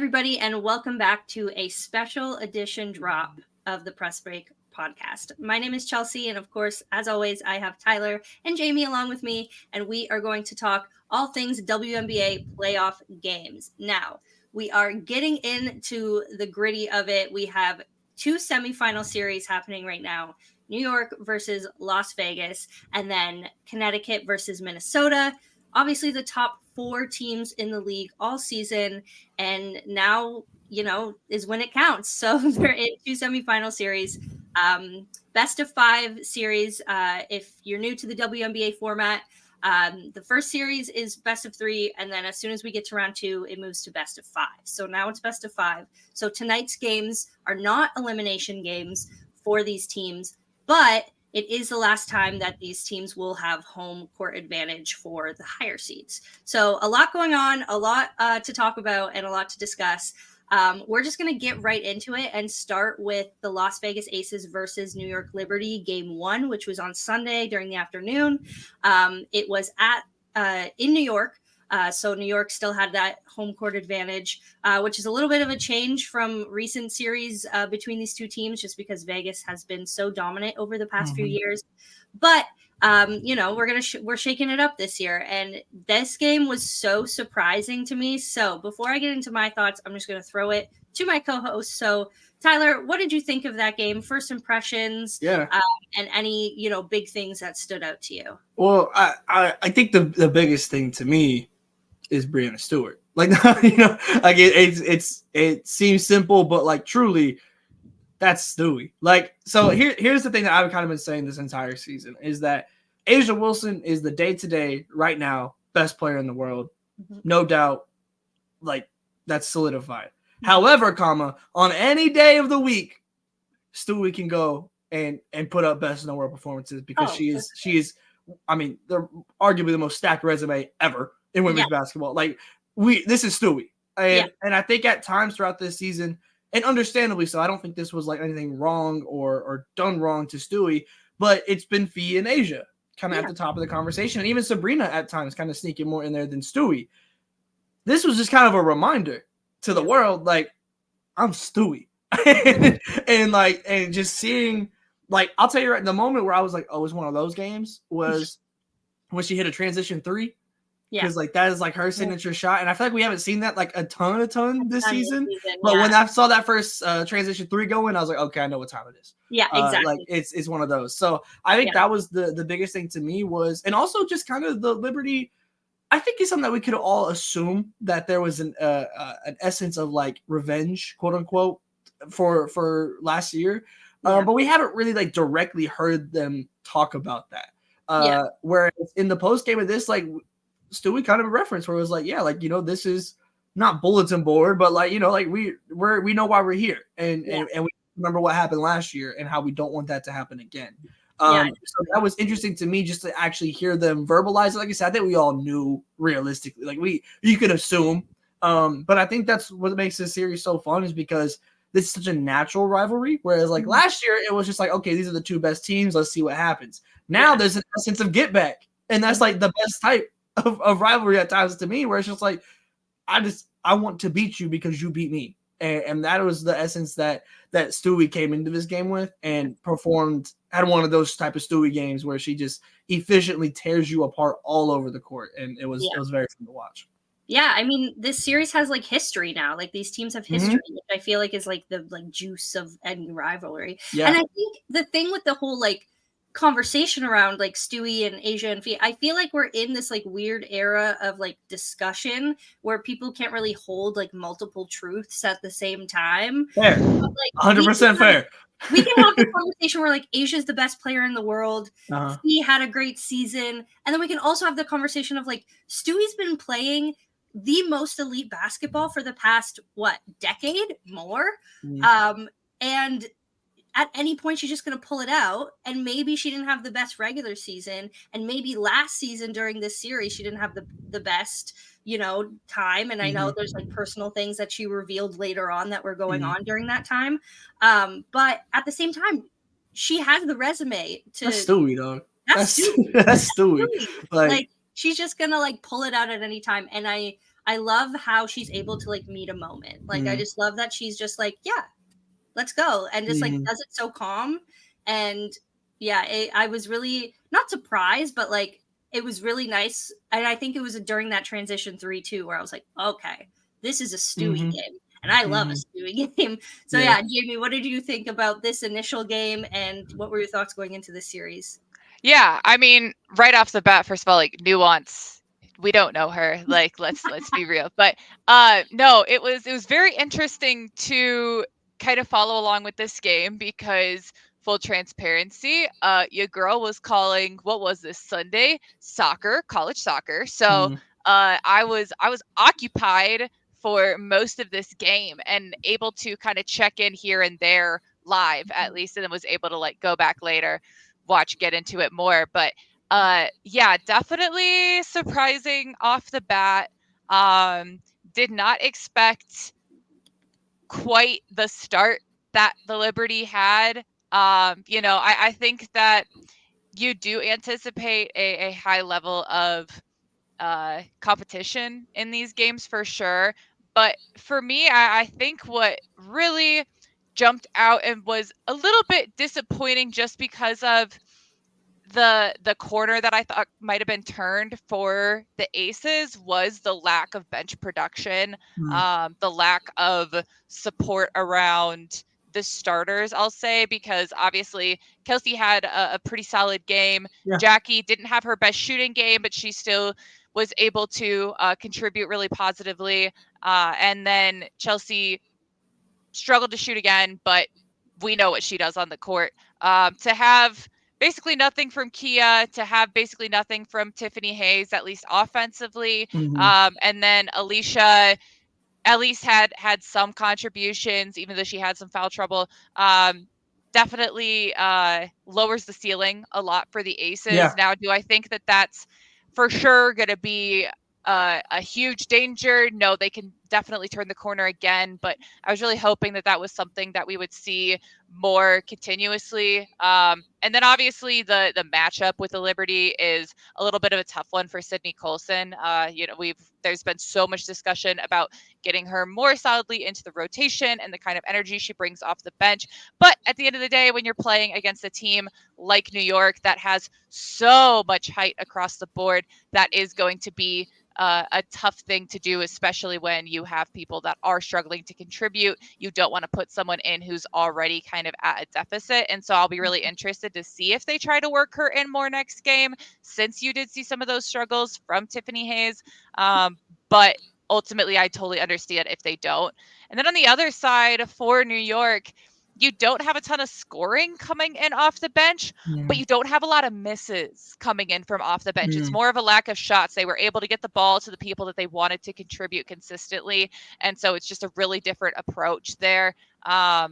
everybody, and welcome back to a special edition drop of the Press Break podcast. My name is Chelsea, and of course, as always, I have Tyler and Jamie along with me, and we are going to talk all things WNBA playoff games. Now, we are getting into the gritty of it. We have two semifinal series happening right now. New York versus Las Vegas, and then Connecticut versus Minnesota. Obviously, the top 4 teams in the league all season, and now, is when it counts. So they're in 2 semifinal series, best of 5 series. If you're new to the WNBA format, the first series is best of 3, and then as soon as we get to round 2, it moves to best of 5. So now it's best of 5. So tonight's games are not elimination games for these teams, but it is the last time that these teams will have home court advantage for the higher seeds. So a lot going on, a lot to talk about, and a lot to discuss. We're just going to get right into it and start with the Las Vegas Aces versus New York Liberty game 1, which was on Sunday during the afternoon. It was in New York. So New York still had that home court advantage, which is a little bit of a change from recent series between these two teams, just because Vegas has been so dominant over the past few years. But we're shaking it up this year, and this game was so surprising to me. So before I get into my thoughts, I'm just going to throw it to my co-host. So Tyler, what did you think of that game? First impressions, and any big things that stood out to you? Well, I think the biggest thing to me is Breanna Stewart. Like, it seems simple, but like truly, that's Stewie. Like, so here's the thing that I've kind of been saying this entire season is that A'ja Wilson is the day-to-day right now best player in the world, no doubt. Like, that's solidified. However, on any day of the week, Stewie can go and put up best in the world performances because she is. I mean, they're arguably the most stacked resume ever in women's basketball. Like, this is Stewie. And I think at times throughout this season, and understandably so, I don't think this was like anything wrong or done wrong to Stewie, but it's been Fee and A'ja kind of at the top of the conversation. And even Sabrina at times kind of sneaking more in there than Stewie. This was just kind of a reminder to the world, like, I'm Stewie. and just seeing, like, I'll tell you right, the moment where I was like, oh, it's one of those games was when she hit a transition 3. Because like that is like her signature shot, and I feel like we haven't seen that like a ton this season. But when I saw that first transition 3 go in, I was like, okay, I know what time it is. Yeah, exactly. Like it's one of those. So I think that was the biggest thing to me was, and also just kind of the Liberty. I think it's something that we could all assume that there was an essence of like revenge, quote unquote, for last year, but we haven't really like directly heard them talk about that. Whereas in the post game of this, like, Stewie kind of a reference where it was like, this is not bulletin board, but like, like we know why we're here, and we remember what happened last year and how we don't want that to happen again. So that was interesting to me just to actually hear them verbalize it. Like I said, I think we all knew realistically, like you could assume, but I think that's what makes this series so fun is because this is such a natural rivalry. Whereas like last year, it was just like, okay, these are the 2 best teams. Let's see what happens. Now there's a sense of get back, and that's like the best type of rivalry at times to me, where it's just like, I want to beat you because you beat me. And that was the essence that Stewie came into this game with and performed, had one of those type of Stewie games where she just efficiently tears you apart all over the court. And it was very fun to watch. Yeah, I mean, this series has like history now. Like these teams have history, which I feel like is like the like juice of any rivalry. Yeah. And I think the thing with the whole like conversation around like Stewie and A'ja and Fee, I feel like we're in this like weird era of like discussion where people can't really hold like multiple truths at the same time. Fair. But, like, 100% fair. We can have the conversation where like Asia's the best player in the world. He had a great season. And then we can also have the conversation of like Stewie's been playing the most elite basketball for the past, decade more? And at any point, she's just going to pull it out. And maybe she didn't have the best regular season. And maybe last season during this series, she didn't have the best, time. And I know there's like personal things that she revealed later on that were going on during that time. But at the same time, she has the resume to. That's Stewie, dog. That's Stewie. Like she's just going to like pull it out at any time. And I I love how she's able to like meet a moment. Like I just love that she's just like, yeah, let's go, and just like does it so calm. And yeah, I was really not surprised, but like it was really nice. And I think it was during that transition 3-2 where I was like, okay, this is a Stewie game, and I love a Stewie game. So yeah, Jamie, what did you think about this initial game, and what were your thoughts going into this series? Yeah, I mean, right off the bat, first of all, like nuance. We don't know her. Like, let's be real. But no, it was very interesting to kind of follow along with this game because full transparency, your girl was calling, what was this, Sunday soccer, college soccer. So I was occupied for most of this game and able to kind of check in here and there live at least, and then was able to like go back later, get into it more. But yeah, definitely surprising off the bat. Did not expect quite the start that the Liberty had. I think that you do anticipate a high level of competition in these games for sure. But for me, I think what really jumped out and was a little bit disappointing just because of the corner that I thought might have been turned for the Aces was the lack of bench production, the lack of support around the starters, I'll say, because obviously Kelsey had a pretty solid game. Yeah. Jackie didn't have her best shooting game, but she still was able to contribute really positively. And then Chelsea struggled to shoot again, but we know what she does on the court. To have basically nothing from Kia, to have basically nothing from Tiffany Hayes, at least offensively. And then Alicia at least had some contributions, even though she had some foul trouble. Definitely lowers the ceiling a lot for the Aces. Yeah. Now, do I think that that's for sure going to be a huge danger? No, they can definitely turn the corner again, but I was really hoping that that was something that we would see more continuously. And then obviously the matchup with the Liberty is a little bit of a tough one for Sydney Colson. There's been so much discussion about getting her more solidly into the rotation and the kind of energy she brings off the bench. But at the end of the day, when you're playing against a team like New York that has so much height across the board, that is going to be a tough thing to do, especially when you have people that are struggling to contribute. You don't want to put someone in who's already kind of at a deficit. And so I'll be really interested to see if they try to work her in more next game, since you did see some of those struggles from Tiffany Hayes. But ultimately, I totally understand if they don't. And then on the other side for New York, you don't have a ton of scoring coming in off the bench, but you don't have a lot of misses coming in from off the bench. It's more of a lack of shots. They were able to get the ball to the people that they wanted to contribute consistently. And so it's just a really different approach there. I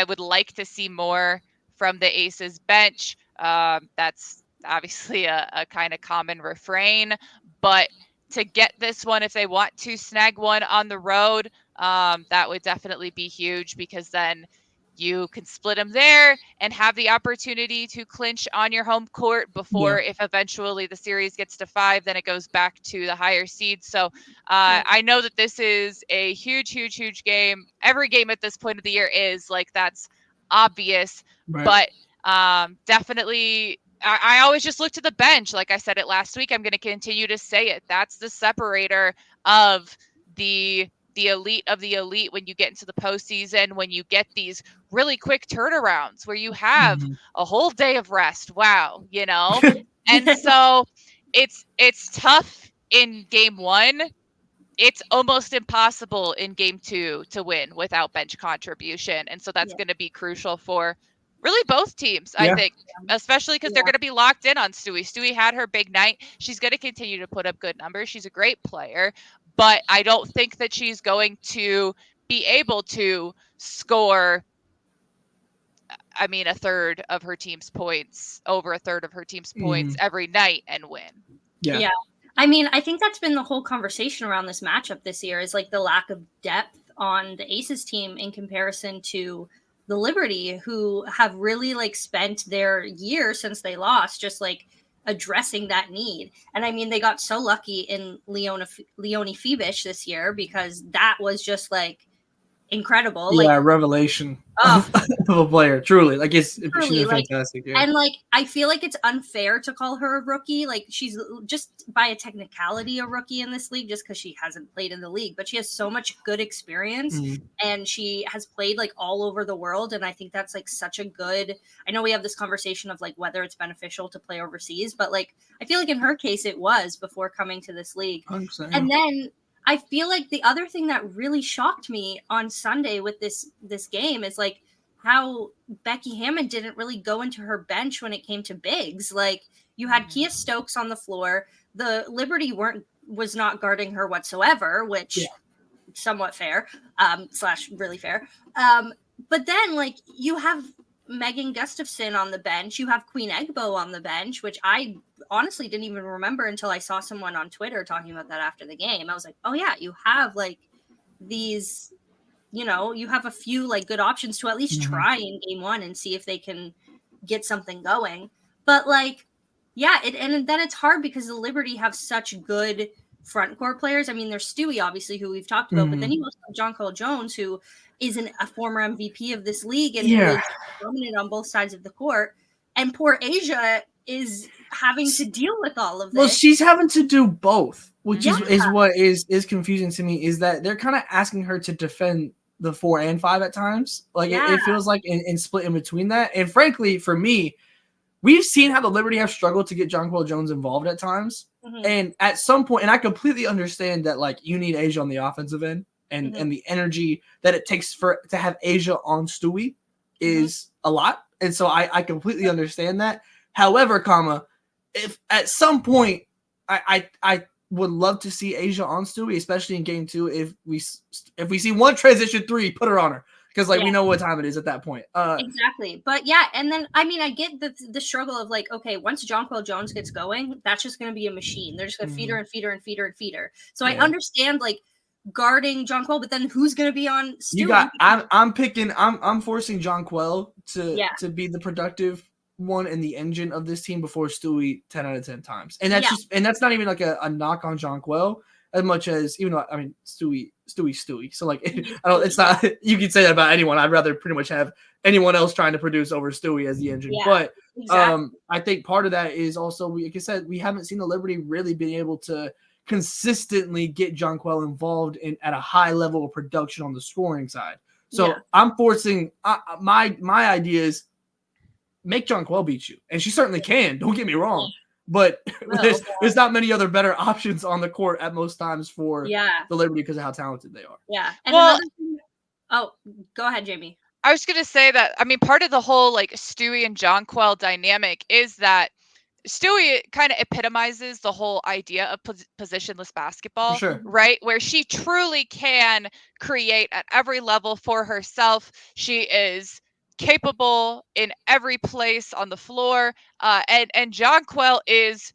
would like to see more from the Aces bench. That's obviously a kind of common refrain, but to get this one, if they want to snag one on the road, that would definitely be huge, because then you can split them there and have the opportunity to clinch on your home court before, if eventually the series gets to 5, then it goes back to the higher seed. So I know that this is a huge game. Every game at this point of the year is like, that's obvious, but definitely I always just look to the bench. Like I said it last week, I'm going to continue to say it. That's the separator of the elite of the elite when you get into the postseason, when you get these really quick turnarounds where you have a whole day of rest. Wow, and so it's tough in game 1. It's almost impossible in game 2 to win without bench contribution. And so that's going to be crucial for really both teams, I think, especially because they're going to be locked in on Stewie. Stewie had her big night. She's going to continue to put up good numbers. She's a great player, but I don't think that she's going to be able to score, a third of her team's points, over a third of her team's points every night and win. Yeah. I mean, I think that's been the whole conversation around this matchup this year, is like the lack of depth on the Aces team in comparison to the Liberty, who have really like spent their year since they lost just like addressing that need. And I mean, they got so lucky in Leone Fibish this year, because that was just like incredible. Yeah, like revelation oh, of a player, truly. Like she's truly, been like, fantastic. Yeah. and like I feel like it's unfair to call her a rookie. Like she's just by a technicality a rookie in this league, just because she hasn't played in the league, but she has so much good experience and she has played like all over the world. And I think that's like such a good, I know we have this conversation of like whether it's beneficial to play overseas, but like I feel like in her case it was before coming to this league. 100%. And then I feel like the other thing that really shocked me on Sunday with this game is like how Becky Hammond didn't really go into her bench when it came to bigs. Like you had Kia Stokes on the floor. The Liberty was not guarding her whatsoever, which somewhat fair, / really fair. But then like you have Megan Gustafson on the bench. You have Queen Egbo on the bench, which I honestly didn't even remember until I saw someone on Twitter talking about that after the game. I was like, oh yeah, you have like these, you have a few like good options to at least try in game one and see if they can get something going. But like, yeah, and then it's hard because the Liberty have such good front court players. I mean, there's Stewie, obviously, who we've talked about, but then you also have Jonquel Jones, who is a former MVP of this league and who is dominant on both sides of the court. And poor Asia is having to deal with all of this. Well, she's having to do both, which is what is confusing to me, is that they're kind of asking her to defend the 4 and 5 at times. Like it feels like in split in between that. And frankly, for me, we've seen how the Liberty have struggled to get Jonquel Jones involved at times. And at some point, and I completely understand that like you need Asia on the offensive end and the energy that it takes to have Asia on Stewie is a lot. And so I completely understand that. However, if at some point I would love to see Asia on Stewie, especially in game 2. If we see one transition 3, put her on her. Because we know what time it is at that point. Exactly. But yeah, and then I mean I get the struggle of like, okay, once Jonquel Jones gets going, that's just gonna be a machine. They're just gonna feed her and feed her and feed her and feed her. So I understand like guarding Jonquel, but then who's gonna be on Stewie? I'm forcing Jonquel to be the productive one and the engine of this team before Stewie 10 out of 10 times. And that's that's not even like a knock on Jonquel as much as, even though I mean Stewie. So like it's not, you can say that about anyone. I'd rather pretty much have anyone else trying to produce over Stewie as the engine. But I think part of that is also, like I said, we haven't seen the Liberty really being able to consistently get Jonquel involved at a high level of production on the scoring side. So I'm forcing my idea is make Jonquel beat you, and she certainly can. Don't get me wrong. But there's not many other better options on the court at most times for the Liberty because of how talented they are. Yeah. And go ahead, Jamie. I was going to say that, I mean, part of the whole like Stewie and Jonquel dynamic is that Stewie kind of epitomizes the whole idea of positionless basketball, right? Where she truly can create at every level for herself. She is capable in every place on the floor. And Jonquel is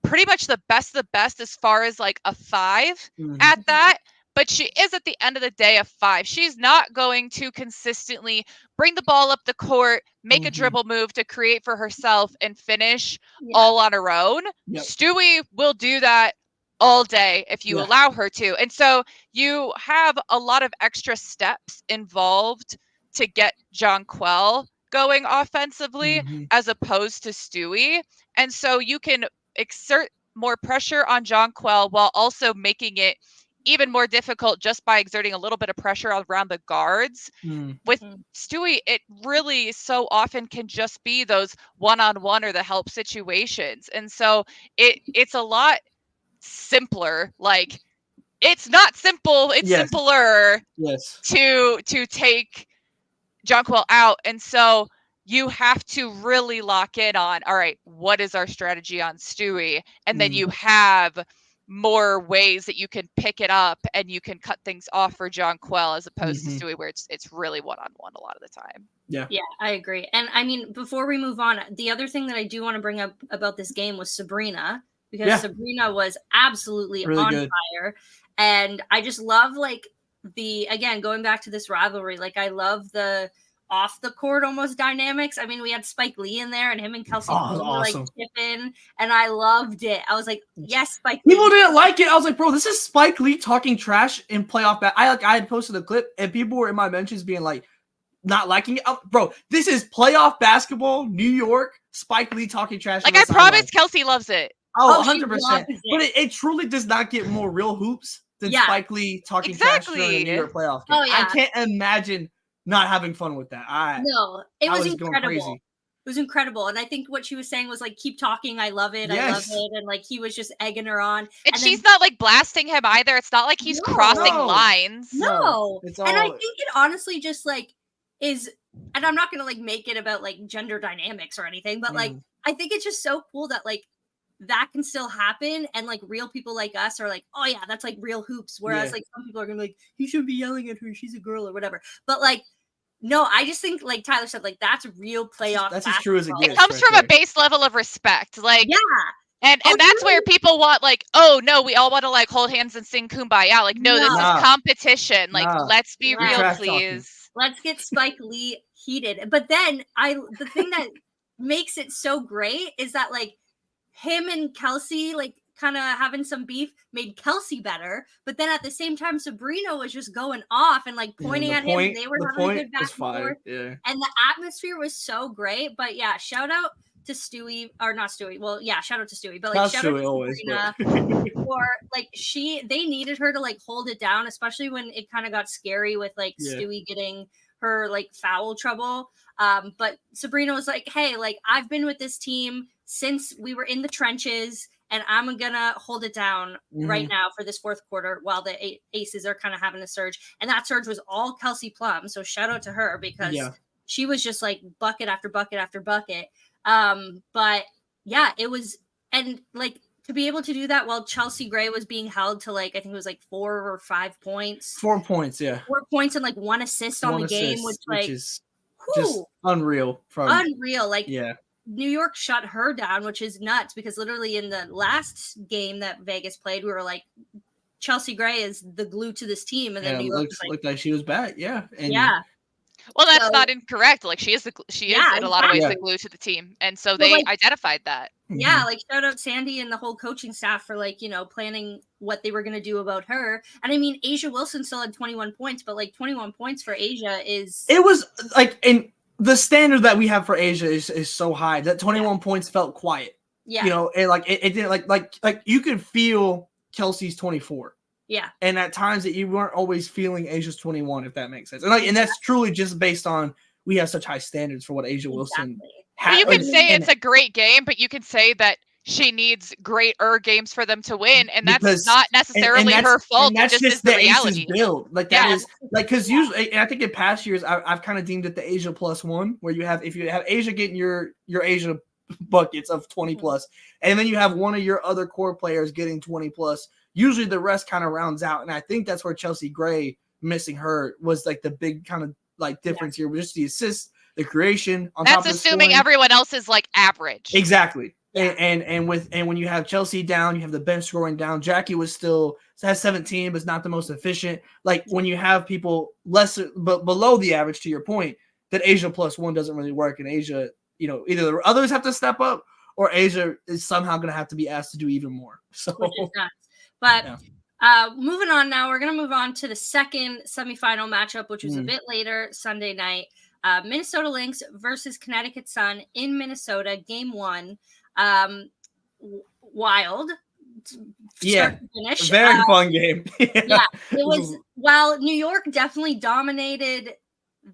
pretty much the best of the best as far as like a 5 at that. But she is at the end of the day a 5. She's not going to consistently bring the ball up the court, make a dribble move to create for herself and finish all on her own. Stewie will do that all day if you allow her to. And so you have a lot of extra steps involved to get Jonquel going offensively as opposed to Stewie. And so you can exert more pressure on Jonquel while also making it even more difficult just by exerting a little bit of pressure around the guards. With Stewie, it really so often can just be those one-on-one or the help situations. And so it's a lot simpler. Like, it's not simple, it's simpler to take Jonquel out. And so you have to really lock in on, all right, what is our strategy on Stewie? And then you have more ways that you can pick it up and you can cut things off for Jonquel as opposed to Stewie, where it's really one-on-one a lot of the time. Yeah, I agree. And I mean, before we move on, the other thing that I do want to bring up about this game was Sabrina, because Sabrina was absolutely really on fire. And I just love, like, again, going back to this rivalry, like, I love off the court almost dynamics. I mean, we had Spike Lee in there, and him and Kelsey Oh, were awesome. like chipping, and I loved it. I was like, yes, Spike Lee. People didn't like it. I was like, bro, this is Spike Lee talking trash in playoff. I had posted a clip, and people were in my mentions being like, not liking it. Bro, this is playoff basketball, New York, Spike Lee talking trash. Like, I promise Kelsey loves it. Oh, 100%. But it truly does not get more real hoops than Yeah. Spike Lee talking trash during a New York playoff game. Oh, yeah. I can't imagine not having fun with that. No, it was incredible. Going crazy. It was incredible. And I think what she was saying was like, keep talking. I love it. I love it. And like, he was just egging her on. And she's not like blasting him either. It's not like he's crossing lines. No. And I think it honestly just like is, and I'm not going to like make it about like gender dynamics or anything, but like, I think it's just so cool that like that can still happen. And like real people like us are like, oh yeah, that's like real hoops. Whereas like some people are going to be like, you shouldn't be yelling at her. She's a girl or whatever. But like, no, I just think, like Tyler said, like that's real playoff. That's as true as it gets. It comes from a base level of respect, like and that's where people want like, oh no, we all want to like hold hands and sing Kumbaya. Like, no, this is competition. Like, let's be real, please. Let's get Spike Lee heated. But then the thing that makes it so great is that like him and Kelsey like kind of having some beef made Kelsey better, but then at the same time Sabrina was just going off and like pointing at him, and they were having a good back and forth. And the atmosphere was so great. But yeah, shout out to Stewie, or not Stewie, well yeah, shout out to Stewie, but like not shout Stewie out to Sabrina for like they needed her to like hold it down, especially when it kind of got scary with like Stewie getting her like foul trouble. But Sabrina was like, hey, like I've been with this team since we were in the trenches, and I'm gonna hold it down right now for this fourth quarter while the Aces are kind of having a surge. And that surge was all Kelsey Plum. So shout out to her because she was just like bucket after bucket after bucket. But yeah, it was, and like to be able to do that while Chelsea Gray was being held to like, I think it was like 4 or 5 points. 4 points, yeah. 4 points and like 1 assist on the game, which is just unreal. Unreal. Like, New York shut her down, which is nuts because literally in the last game that Vegas played, we were like, Chelsea Gray is the glue to this team. And then New York looked like she was back. Yeah. And well, that's not incorrect. Like she is in a lot of ways the glue to the team. And so they identified that. Yeah. Like shout out Sandy and the whole coaching staff for like, planning what they were going to do about her. And I mean, Asia Wilson still had 21 points, but like 21 points for Asia it was like, the standard that we have for Asia is so high that 21 points felt quiet. Yeah. And like it didn't like you could feel Kelsey's 24. Yeah. And at times that you weren't always feeling Asia's 21, if that makes sense. And that's truly just based on we have such high standards for what Asia Wilson has. You can say it's a great game, but you can say that she needs greater games for them to win, and that's not necessarily her fault. And that's just the reality. Build. Like that is like because usually, and I think in past years I've kind of deemed it the Asia +1, where if you have Asia getting your Asia buckets of 20 plus, and then you have one of your other core players getting 20 plus. Usually the rest kind of rounds out, and I think that's where Chelsea Gray missing her was like the big kind of like difference here, just the assist, the creation. That's assuming everyone else is like average. Exactly. And when you have Chelsea down, you have the bench scoring down. Jackie has 17, but it's not the most efficient. Like when you have people lesser but below the average, to your point, that Asia +1 doesn't really work. And Asia, either the others have to step up or Asia is somehow going to have to be asked to do even more. So, which is nuts. But moving on now, we're going to move on to the second semifinal matchup, which was a bit later Sunday night. Minnesota Lynx versus Connecticut Sun in Minnesota, game 1. Wild. Start to finish. Very fun game. It was. While New York definitely dominated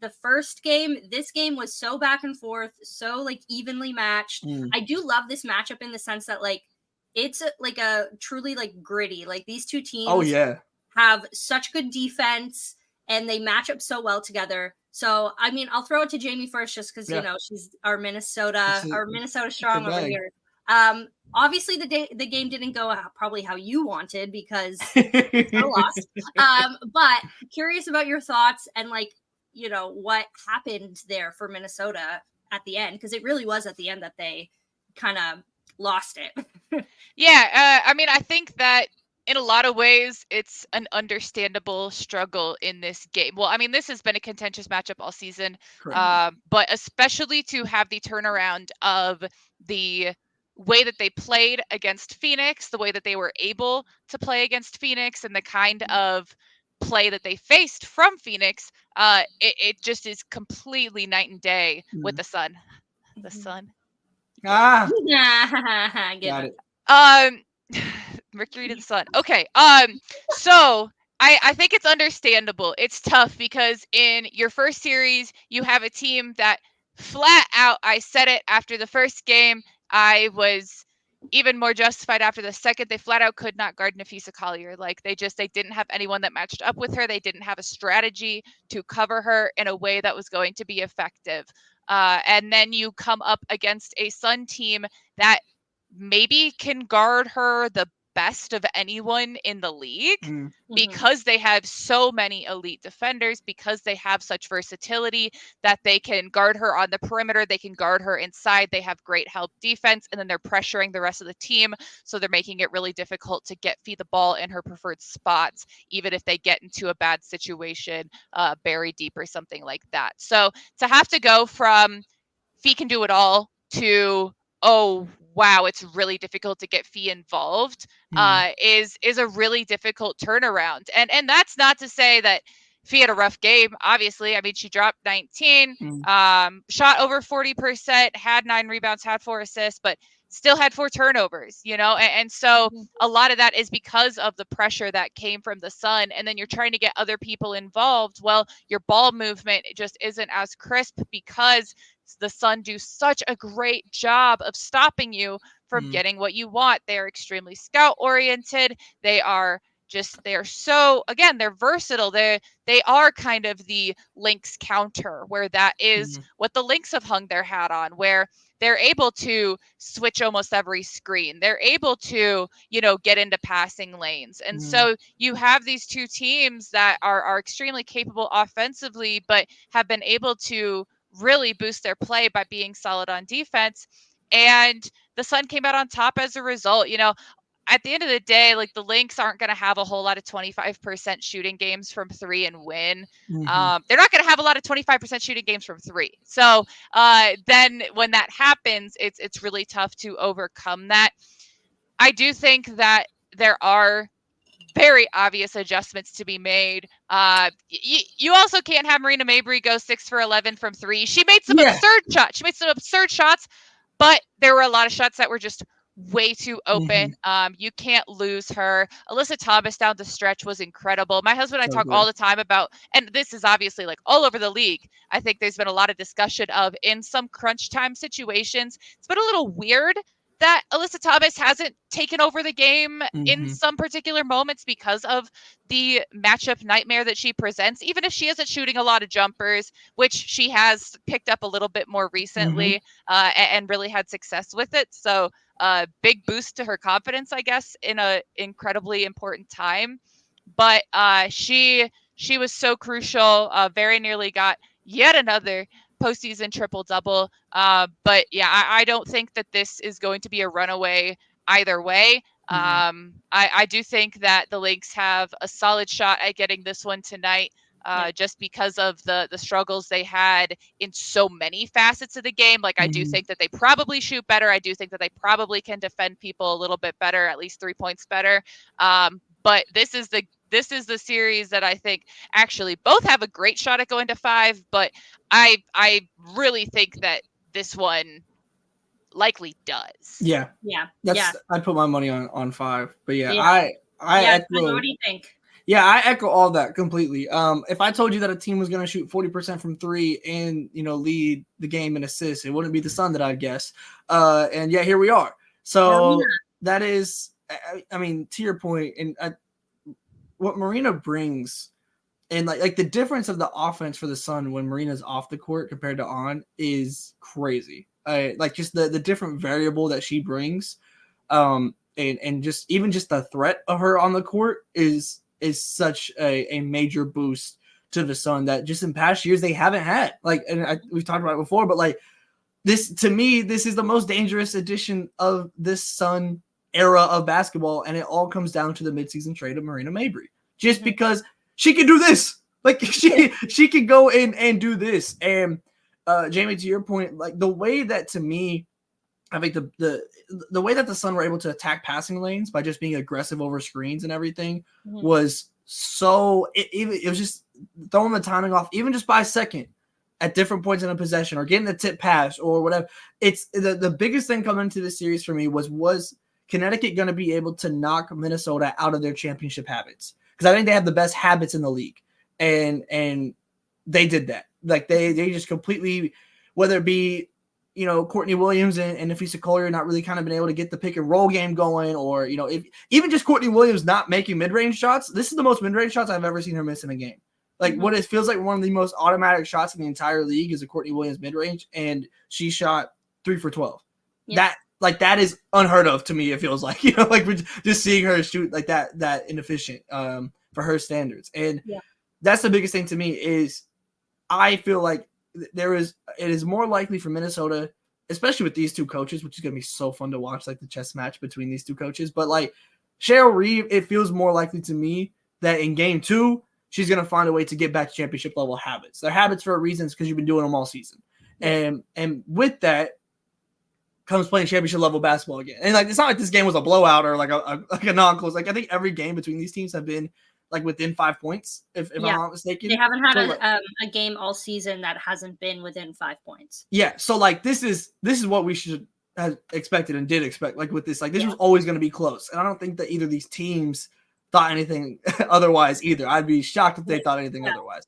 the first game, this game was so back and forth, so like evenly matched. I do love this matchup in the sense that like it's like a truly like gritty. Like these two teams have such good defense and they match up so well together. So I mean, I'll throw it to Jamie first, just because she's our Minnesota strong over here. Obviously the game didn't go probably how you wanted because you lost. But curious about your thoughts and like what happened there for Minnesota at the end, because it really was at the end that they kind of lost it. I mean, I think that in a lot of ways, it's an understandable struggle in this game. Well, I mean, this has been a contentious matchup all season, but especially to have the turnaround of the way that they played against Phoenix, the way that they were able to play against Phoenix, and the kind of play that they faced from Phoenix, it just is completely night and day with the Sun. The Sun. Got Got it. Mercury to the Sun. Okay. So I think it's understandable. It's tough because in your first series, you have a team that flat out, I said it after the first game, I was even more justified after the second. They flat out could not guard Napheesa Collier. Like they didn't have anyone that matched up with her. They didn't have a strategy to cover her in a way that was going to be effective. And then you come up against a Sun team that maybe can guard her the best of anyone in the league because they have so many elite defenders, because they have such versatility that they can guard her on the perimeter, they can guard her inside, they have great help defense, and then they're pressuring the rest of the team, so they're making it really difficult to feed the ball in her preferred spots, even if they get into a bad situation, buried deep or something like that. So to have to go from Fee can do it all to, oh wow, it's really difficult to get Fee involved, is a really difficult turnaround. And that's not to say that Fee had a rough game. Obviously, I mean, she dropped 19, shot over 40%, had 9 rebounds, had 4 assists, but still had 4 turnovers, and so a lot of that is because of the pressure that came from the Sun, and then you're trying to get other people involved. Well, your ball movement just isn't as crisp because the Sun do such a great job of stopping you from getting what you want. They're extremely scout oriented. They are so, again, they're versatile. They are kind of the Lynx counter, where that is what the Lynx have hung their hat on, where they're able to switch almost every screen. They're able to, get into passing lanes. And so you have these two teams that are extremely capable offensively, but have been able to really boost their play by being solid on defense. And the Sun came out on top as a result. At the end of the day, like, the Lynx aren't going to have a whole lot of 25% shooting games from 3 and win. They're not going to have a lot of 25% shooting games from 3. So then when that happens, it's really tough to overcome that. I do think that there are very obvious adjustments to be made. You also can't have Marina Mabrey go 6 for 11 from 3. She made some absurd shots. She made some absurd shots, but there were a lot of shots that were just way too open. You can't lose her. Alyssa Thomas down the stretch was incredible. My husband and I talk all the time about, and this is obviously like all over the league, I think there's been a lot of discussion of, in some crunch time situations, it's been a little weird that Alyssa Thomas hasn't taken over the game in some particular moments because of the matchup nightmare that she presents, even if she isn't shooting a lot of jumpers, which she has picked up a little bit more recently, and really had success with it. So big boost to her confidence, I guess, in a incredibly important time. But she was so crucial, very nearly got yet another postseason triple-double. But yeah, I don't think that this is going to be a runaway either way. I do think that the Lynx have a solid shot at getting this one tonight, just because of the struggles they had in so many facets of the game. Like, I do think that they probably shoot better. I do think that they probably can defend people a little bit better, at least 3 points better. But this is the series that I think actually both have a great shot at going to 5, but I really think that this one likely does. Yeah. I'd put my money on 5. But I echo, what do you think? Yeah, I echo all that completely. If I told you that a team was going to shoot 40% from 3 and, lead the game in assists, it wouldn't be the Sun that I'd guess. And yeah, here we are. So that is, I mean, to your point, and what Marina brings, and like the difference of the offense for the Sun when Marina's off the court compared to on is crazy. Like just the different variable that she brings, and just even just the threat of her on the court is such a major boost to the Sun that just in past years they haven't had. Like, and we've talked about it before, but like this, to me, this is the most dangerous edition of this Sun era of basketball, and it all comes down to the midseason trade of Breanna Stewart, just because she can do this. Like she can go in and do this. And Jamie, to your point, like the way that to me, I think the way that the Sun were able to attack passing lanes by just being aggressive over screens and everything was so it was just throwing the timing off, even just by a second at different points in a possession or getting the tip pass or whatever. It's the biggest thing coming into this series for me was Connecticut going to be able to knock Minnesota out of their championship habits? Because I think they have the best habits in the league. And they did that. Like they just completely, whether it be, you know, Courtney Williams and Napheesa Collier not really kind of been able to get the pick and roll game going, or, you know, if even just Courtney Williams not making mid-range shots. This is the most mid-range shots I've ever seen her miss in a game. Like what it feels like one of the most automatic shots in the entire league is a Courtney Williams mid-range, and she shot 3 for 12. Yeah. That is unheard of to me. It feels like, you know, like we're just seeing her shoot like that inefficient for her standards. And that's the biggest thing to me is I feel like it is more likely for Minnesota, especially with these two coaches, which is going to be so fun to watch, like the chess match between these two coaches. But like Cheryl Reeve, it feels more likely to me that in game 2, she's going to find a way to get back to championship level habits. They're habits for a reason, because you've been doing them all season. And with that comes playing championship level basketball again. And like, it's not like this game was a blowout or like a non-close. Like I think every game between these teams have been like within 5 points, if I'm not mistaken. They haven't had a game all season that hasn't been within 5 points. Yeah. So like this is what we should have expected and did expect. Like with this, like this was always going to be close. And I don't think that either of these teams thought anything otherwise either. I'd be shocked if they thought anything otherwise.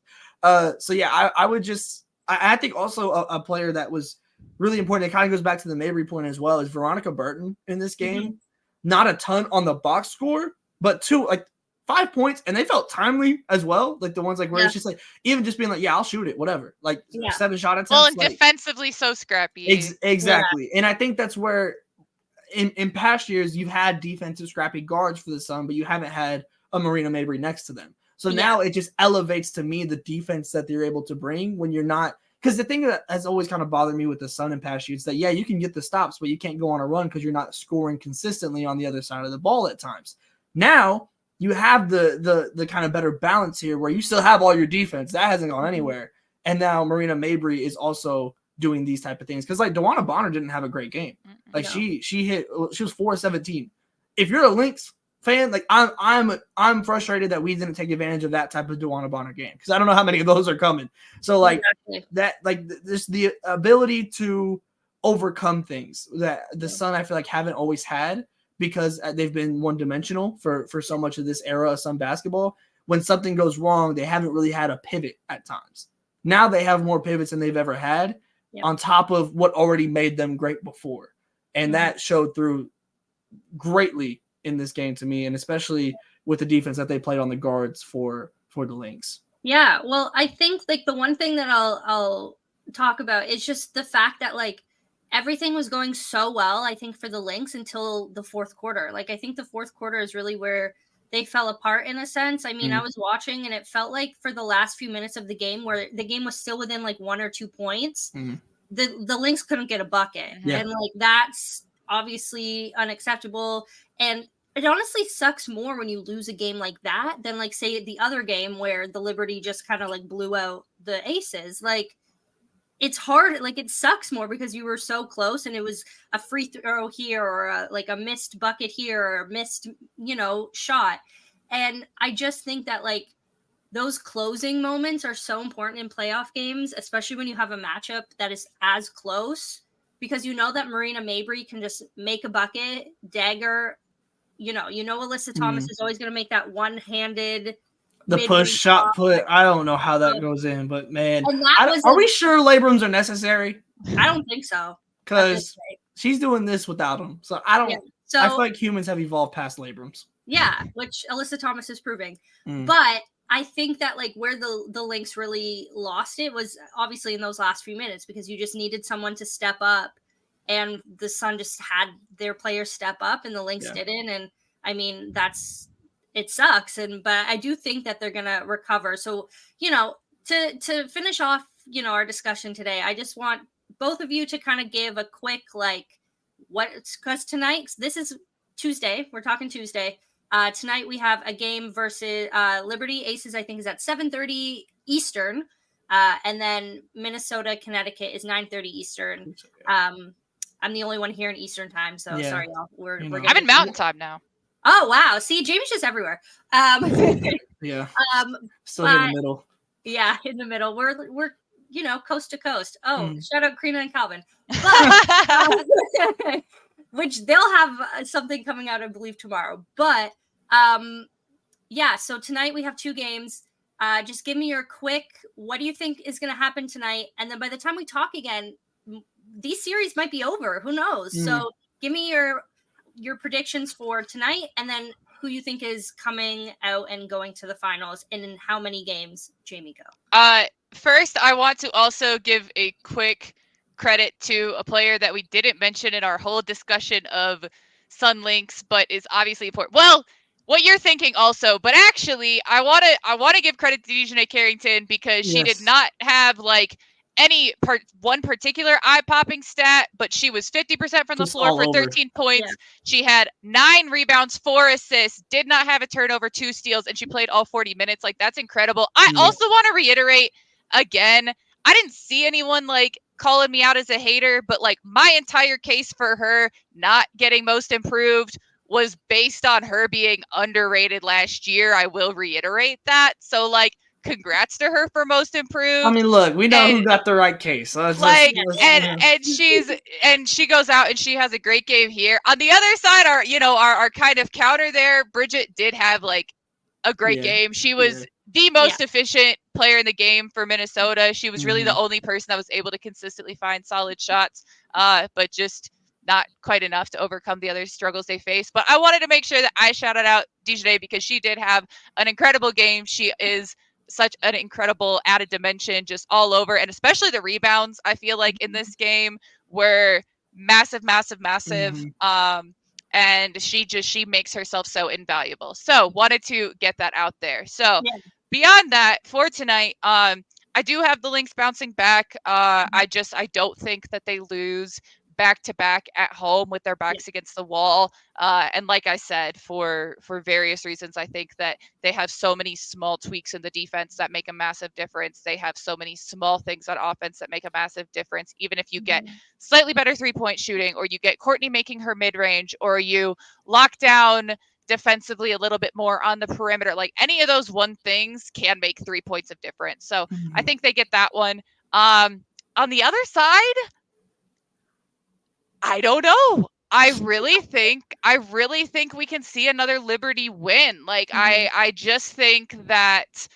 So yeah, I would just, I think also a player that was really important, it kind of goes back to the Mabry point as well, is Veronica Burton in this game. Not a ton on the box score, but 5 points, and they felt timely as well. Like the ones like where it's just like, even just being like, I'll shoot it, whatever. Like 7 shot attempts. Well, and defensively so scrappy. Exactly. And I think that's where in past years you've had defensive scrappy guards for the Sun, but you haven't had a Breanna Stewart next to them. So now it just elevates to me the defense that they're able to bring when you're not. Because the thing that has always kind of bothered me with the Sun in past years is that, you can get the stops, but you can't go on a run because you're not scoring consistently on the other side of the ball at times. Now you have the kind of better balance here where you still have all your defense. That hasn't gone anywhere. And now Breanna Stewart is also doing these type of things. Because like DeWanna Bonner didn't have a great game. Like she was 4-17. If you're a Lynx fan, like I'm frustrated that we didn't take advantage of that type of DeWanna Bonner game, because I don't know how many of those are coming. So like that, like there's the ability to overcome things that the Sun, I feel like, haven't always had, because they've been one-dimensional for so much of this era of Sun basketball. When something goes wrong, they haven't really had a pivot at times. Now they have more pivots than they've ever had, on top of what already made them great before. And that showed through greatly in this game to me, and especially with the defense that they played on the guards for the Lynx. Yeah, well, I think like the one thing that I'll talk about is just the fact that like everything was going so well, I think, for the Lynx until the fourth quarter. Like I think the fourth quarter is really where they fell apart in a sense. I mean, I was watching and it felt like for the last few minutes of the game, where the game was still within like 1 or 2 points, the Lynx couldn't get a bucket. And like that's obviously unacceptable. And it honestly sucks more when you lose a game like that than like say the other game where the Liberty just kind of like blew out the Aces. Like it's hard, like it sucks more because you were so close and it was a free throw here or a missed bucket here or a missed, shot. And I just think that like those closing moments are so important in playoff games, especially when you have a matchup that is as close, because you know that Breanna Stewart can just make a bucket, dagger. Alyssa Thomas is always going to make that one-handed the push shot put. I don't know how that goes in, but man, are we sure Labrams are necessary? I don't think so, because she's doing this without them. So I don't. So, I feel like humans have evolved past Labrams. Yeah, which Alyssa Thomas is proving. But I think that like where the Lynx really lost it was obviously in those last few minutes, because you just needed someone to step up. And the Sun just had their players step up and the Lynx didn't. And I mean, it sucks. But I do think that they're going to recover. So, to finish off, our discussion today, I just want both of you to kind of give a quick, like, because tonight, this is Tuesday. We're talking Tuesday. Tonight we have a game versus Liberty Aces. I think is at 7:30 Eastern, and then Minnesota Connecticut is 9:30 Eastern. I'm the only one here in Eastern time, so sorry, y'all. We're I'm in Mountain Time now. Oh wow! See, Jamie's just everywhere. Yeah. Still in the middle. Yeah, in the middle. We're coast to coast. Oh, shout out Karina and Calvin. But, which they'll have something coming out, I believe, tomorrow. But yeah, so tonight we have 2 games. Just give me your quick, what do you think is going to happen tonight? And then by the time we talk again, these series might be over. Who knows? So give me your predictions for tonight, and then who you think is coming out and going to the finals, and in how many games, Jamie, go? First, I want to also give a quick credit to a player that we didn't mention in our whole discussion of Sun Lynx, but is obviously important. Well, what you're thinking also, but actually, I want to give credit to Dejanay Carrington because she did not have like one particular eye-popping stat, but she was 50% from the floor for 13 points. Yeah. She had 9 rebounds, 4 assists, did not have a turnover, 2 steals, and she played all 40 minutes. Like, that's incredible. I also want to reiterate again, I didn't see anyone like calling me out as a hater, but like my entire case for her not getting most improved was based on her being underrated last year. I will reiterate that. So like, congrats to her for most improved. I mean, look, we know who got the right case. And she goes out and she has a great game here. On the other side, our kind of counter there, Bridget did have like a great game. She was the most efficient player in the game for Minnesota. She was really the only person that was able to consistently find solid shots, but just not quite enough to overcome the other struggles they face. But I wanted to make sure that I shouted out Dejanay because she did have an incredible game. She is such an incredible added dimension just all over, and especially the rebounds, I feel like in this game were massive. And she makes herself so invaluable. So wanted to get that out there. So beyond that, for tonight, I do have the Lynx bouncing back. I don't think that they lose back-to-back at home with their backs against the wall. And like I said, for various reasons, I think that they have so many small tweaks in the defense that make a massive difference. They have so many small things on offense that make a massive difference. Even if you get slightly better three-point shooting, or you get Courtney making her mid-range, or you lock down defensively a little bit more on the perimeter, like any of those things can make 3 points of difference. So I think they get that one. On the other side, I don't know. I really think we can see another Liberty win. Like I just think that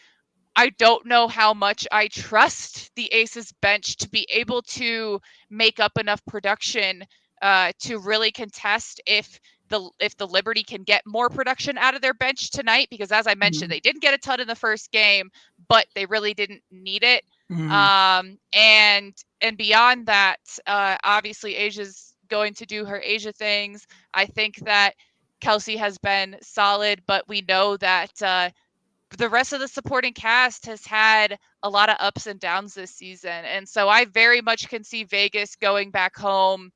I don't know how much I trust the Aces bench to be able to make up enough production to really contest if the Liberty can get more production out of their bench tonight, because as I mentioned, they didn't get a ton in the first game, but they really didn't need it. And beyond that, obviously Asia's going to do her Asia things. I think that Kelsey has been solid, but we know that the rest of the supporting cast has had a lot of ups and downs this season. And so I very much can see Vegas going back home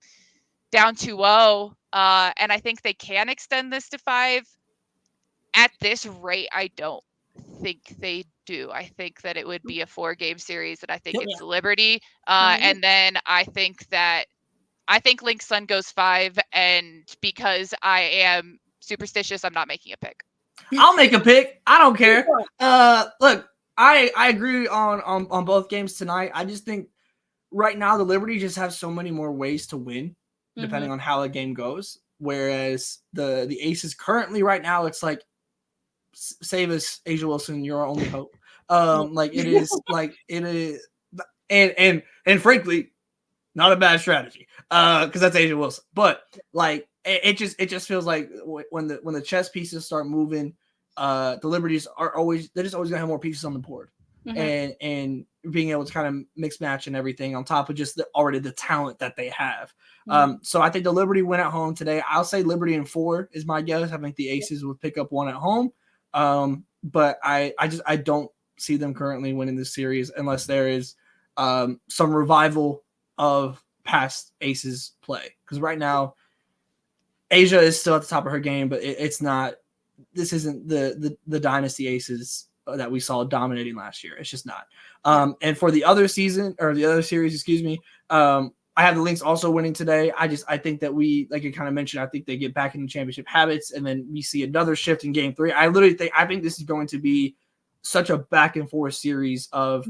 down 2-0. And I think they can extend this to 5. At this rate, I don't think they do. I think that it would be a 4-game series, and I think it's Liberty. And then I think Lynx Sun goes 5, and because I am superstitious, I'm not making a pick. I'll make a pick. I don't care. Look, I agree on both games tonight. I just think right now the Liberty just have so many more ways to win, depending on how a game goes. Whereas the Aces currently right now, it's like, save us, Asia Wilson, you're our only hope. It is, and frankly, not a bad strategy, because that's Asia Wilson. But like it just feels like when the chess pieces start moving, the Liberties they're just always gonna have more pieces on the board, and being able to kind of mix match and everything on top of just already the talent that they have. So I think the Liberty win at home today. I'll say Liberty in 4 is my guess. I think the Aces would pick up 1 at home. But I don't see them currently winning this series unless there is some revival of past Aces play. Because right now, Asia is still at the top of her game, but it's not. This isn't the dynasty aces that we saw dominating last year. It's just not. And for the other season or the other series, excuse me, I have the Lynx also winning today. I think that we, like you kind of mentioned, I think they get back into championship habits, and then we see another shift in game 3. I think this is going to be such a back and forth series of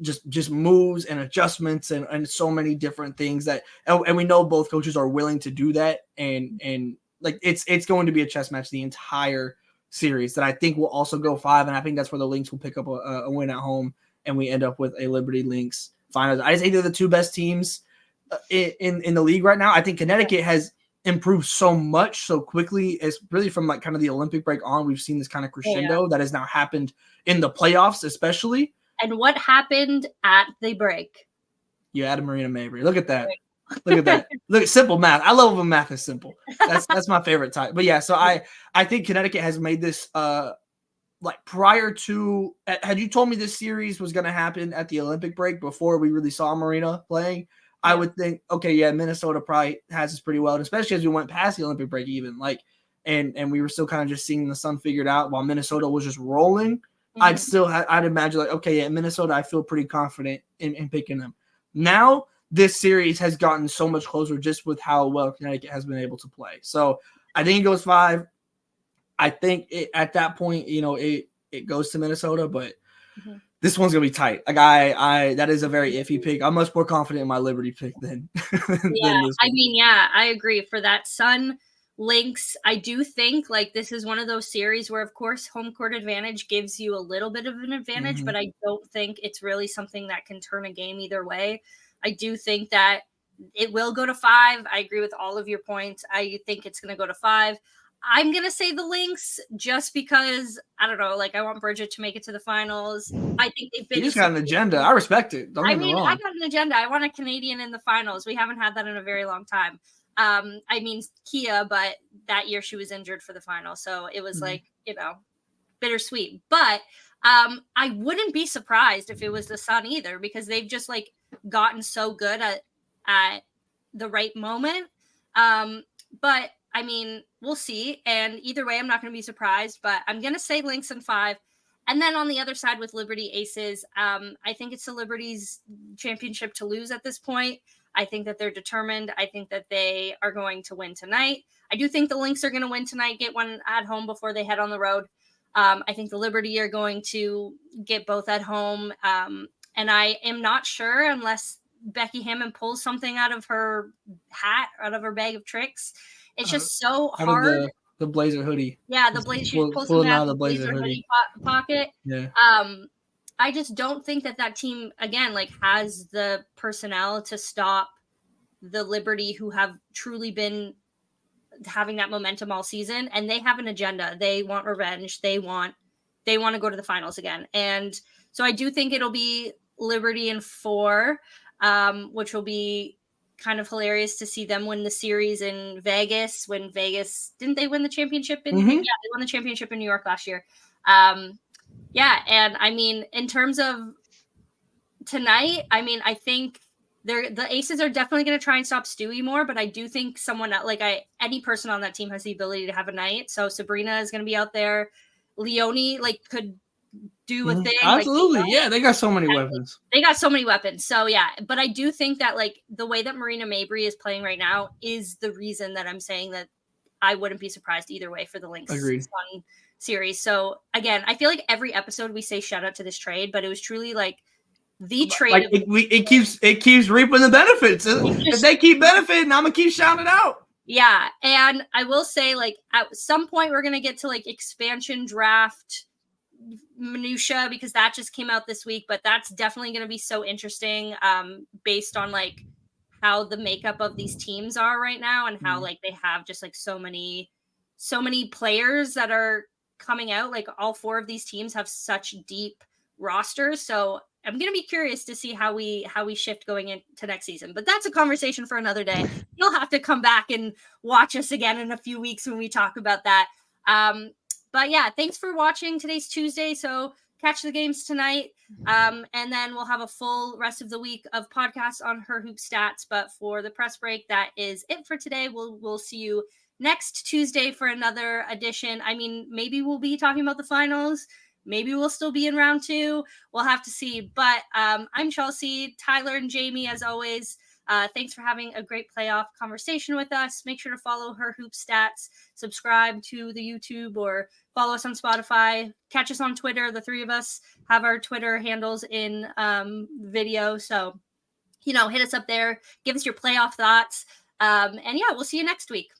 just moves and adjustments and so many different things that, and we know both coaches are willing to do that. And like, it's going to be a chess match the entire series that I think will also go 5. And I think that's where the Lynx will pick up a win at home, and we end up with a Liberty Lynx finals. I just think they're the 2 best teams in the league right now. I think Connecticut has improved so much so quickly. It's really from like kind of the Olympic break on. We've seen this kind of crescendo that has now happened in the playoffs, especially. And what happened at the break? You added Breanna Stewart. Look at that. Look at that. Look at simple math. I love when math is simple. That's my favorite type. But yeah, so I think Connecticut has made this like prior to, had you told me this series was going to happen at the Olympic break before we really saw Breanna playing, I would think, okay, yeah, Minnesota probably has this pretty well, and especially as we went past the Olympic break even, like, and we were still kind of just seeing the Sun figured out while Minnesota was just rolling. I'd imagine like, okay, yeah, Minnesota, I feel pretty confident in picking them. Now this series has gotten so much closer just with how well Connecticut has been able to play. So I think it goes 5. I think at that point, it goes to Minnesota, but this one's gonna be tight. Like I that is a very iffy pick. I'm much more confident in my Liberty pick than this one. I agree. For that Sun Lynx, I do think like this is one of those series where, of course, home court advantage gives you a little bit of an advantage, but I don't think it's really something that can turn a game either way. I do think that it will go to 5. I agree with all of your points. I think it's going to go to 5. I'm going to say the Lynx just because, I don't know, like I want Bridget to make it to the finals. I think they've been. You just got an agenda. I respect it. Don't get me wrong. I got an agenda. I want a Canadian in the finals. We haven't had that in a very long time. I mean, Kia, but that year she was injured for the final. So it was like, bittersweet. But I wouldn't be surprised if it was the Sun either, because they've just like gotten so good at the right moment. But I mean, we'll see. And either way, I'm not going to be surprised, but I'm going to say Lynx in 5. And then on the other side with Liberty Aces, I think it's the Liberty's championship to lose at this point. I think that they're determined. I think that they are going to win tonight. I do think the Lynx are going to win tonight, get one at home before they head on the road. I think the Liberty are going to get both at home. And I am not sure, unless Becky Hammond pulls something out of her hat, out of her bag of tricks. It's just so hard. The blazer hoodie. Yeah, the blazer. She pulls something out of the blazer hoodie pocket. Yeah. I just don't think that team, again, like has the personnel to stop the Liberty, who have truly been having that momentum all season, and they have an agenda. They want revenge. They want to go to the finals again. And so I do think it'll be Liberty in 4, which will be kind of hilarious to see them win the series in Vegas. When Vegas, didn't they win the championship in? Yeah, they won the championship in New York last year. Yeah, and I mean, in terms of tonight, I mean, I think the Aces are definitely going to try and stop Stewie more, but I do think someone like any person on that team has the ability to have a night. So Sabrina is going to be out there. Leonie could do a thing. Absolutely. Yeah, they got so many weapons. They got so many weapons. So yeah, but I do think that the way that Marina Mabrey is playing right now is the reason that I'm saying that I wouldn't be surprised either way for the Lynx Sun series. So again, I feel like every episode we say shout out to this trade, but it was truly the trade. It keeps reaping the benefits. If they keep benefiting, I'm gonna keep shouting it out. Yeah, and I will say at some point we're gonna get to expansion draft minutia, because that just came out this week, but that's definitely going to be so interesting based on how the makeup of these teams are right now, and how they have just so many players that are coming out. All 4 of these teams have such deep rosters, so I'm going to be curious to see how we shift going into next season. But that's a conversation for another day. You'll have to come back and watch us again in a few weeks when we talk about that. But yeah, thanks for watching. Today's Tuesday, so catch the games tonight. And then we'll have a full rest of the week of podcasts on her hoop stats. But for the press break, that is it for today. We'll see you next Tuesday for another edition. I mean, maybe we'll be talking about the finals. Maybe we'll still be in round 2. We'll have to see. But I'm Chelsea, Tyler, and Jamie, as always. Thanks for having a great playoff conversation with us. Make sure to follow her hoop stats, subscribe to the YouTube, or follow us on Spotify. Catch us on Twitter. The 3 of us have our Twitter handles in video. So, hit us up there. Give us your playoff thoughts. And yeah, we'll see you next week.